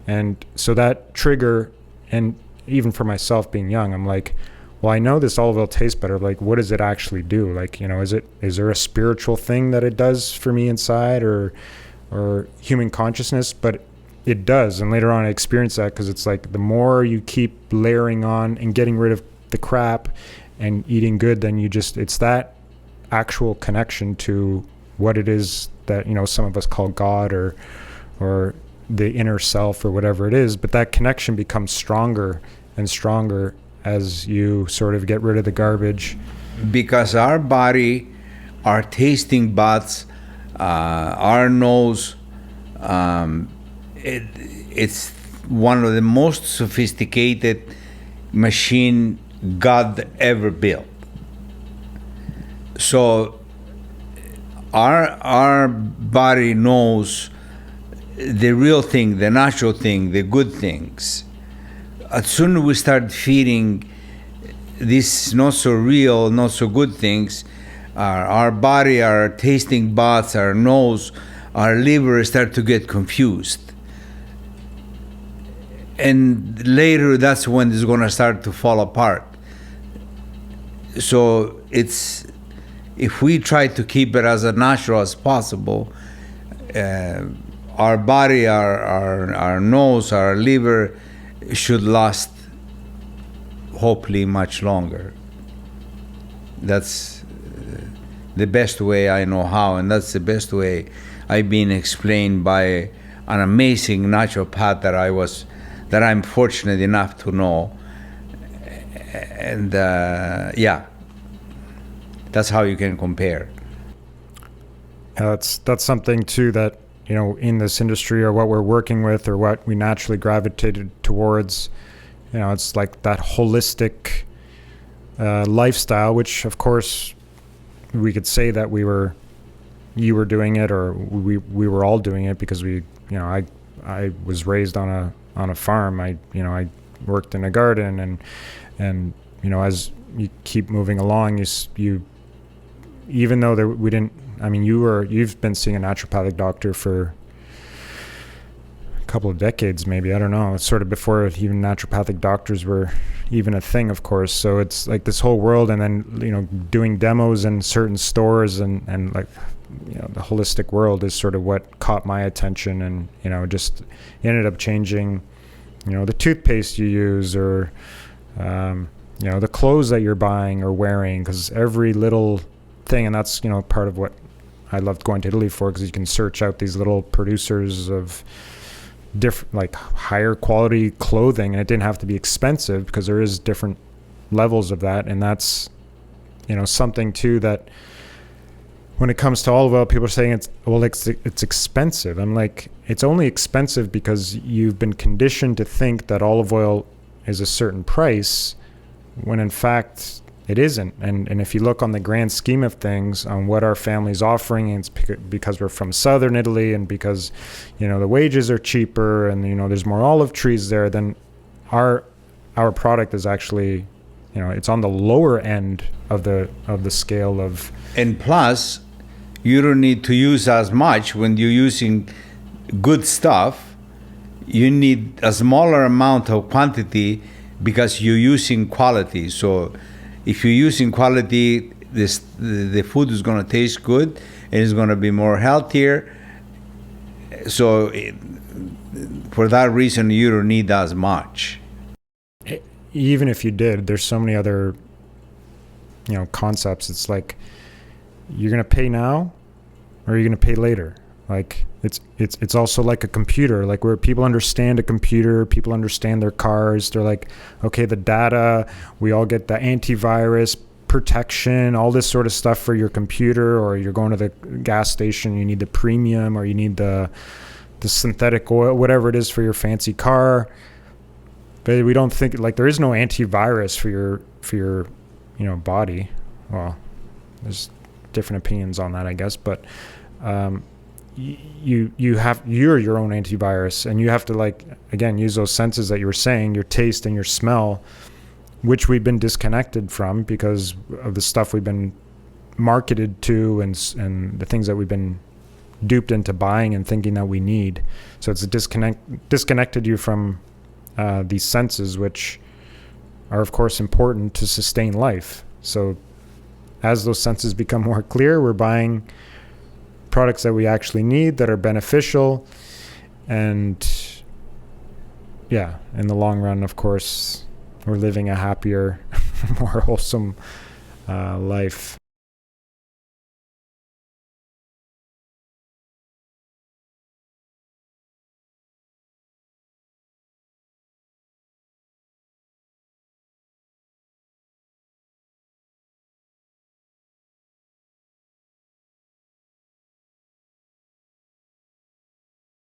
And so that trigger, and even for myself being young, I'm like, well, I know this olive oil tastes better. Like, what does it actually do? Like, is there a spiritual thing that it does for me inside, or human consciousness? But it does. And later on I experienced that, because it's like the more you keep layering on and getting rid of the crap and eating good, then it's that actual connection to what it is that, some of us call God or the inner self or whatever it is. But that connection becomes stronger and stronger as you sort of get rid of the garbage. Because our body, our tasting buds, our nose, it's one of the most sophisticated machine God ever built. So our body knows the real thing, the natural thing, the good things. As soon as we start feeding these not so real, not so good things, our body, our tasting buds, our nose, our liver start to get confused. And later, that's when it's going to start to fall apart. So if we try to keep it as natural as possible, our body, our nose, our liver should last hopefully much longer. That's the best way I know how, and that's the best way I've been explained by an amazing naturopath that I'm fortunate enough to know. And that's how you can compare. That's something too that, in this industry, or what we're working with, or what we naturally gravitated towards, it's like that holistic lifestyle, which of course we could say that you were doing it, or we were all doing it, because I was raised on a farm. I worked in a garden, and as you keep moving along, you even though we didn't, you've been seeing a naturopathic doctor for a couple of decades, maybe, I don't know. It's sort of before even naturopathic doctors were even a thing, of course. So it's like this whole world, and then, doing demos in certain stores, and like, the holistic world is sort of what caught my attention, and, just ended up changing, the toothpaste you use, or, the clothes that you're buying or wearing, because every little thing, and that's, part of what I loved going to Italy for, because you can search out these little producers of different, like, higher quality clothing, and it didn't have to be expensive, because there is different levels of that. And that's, something too that when it comes to olive oil, people are saying it's expensive. I'm like, it's only expensive because you've been conditioned to think that olive oil is a certain price, when in fact it isn't. And if you look on the grand scheme of things, on what our family's offering, and it's because we're from southern Italy, and because, the wages are cheaper, and, there's more olive trees there, then our product is actually, it's on the lower end of the scale of. And plus, you don't need to use as much when you're using good stuff. You need a smaller amount of quantity because you're using quality. So if you're using quality, the food is going to taste good, and it's going to be more healthier. So for that reason, you don't need as much. Even if you did, there's so many other, concepts. It's like, you're going to pay now, or you're going to pay later. Like, it's also like a computer, like, where people understand a computer, people understand their cars. They're like, okay, the data, we all get the antivirus protection, all this sort of stuff for your computer, or you're going to the gas station, you need the premium, or you need the synthetic oil, whatever it is for your fancy car. But we don't think, like, there is no antivirus for your body. Well, there's different opinions on that, I guess, but you're your own antivirus, and you have to, like, again, use those senses that you were saying, your taste and your smell, which we've been disconnected from because of the stuff we've been marketed to, and the things that we've been duped into buying and thinking that we need. So it's disconnected you from these senses, which are of course important to sustain life. So as those senses become more clear, we're buying products that we actually need, that are beneficial, and yeah, in the long run, of course, we're living a happier, more wholesome life.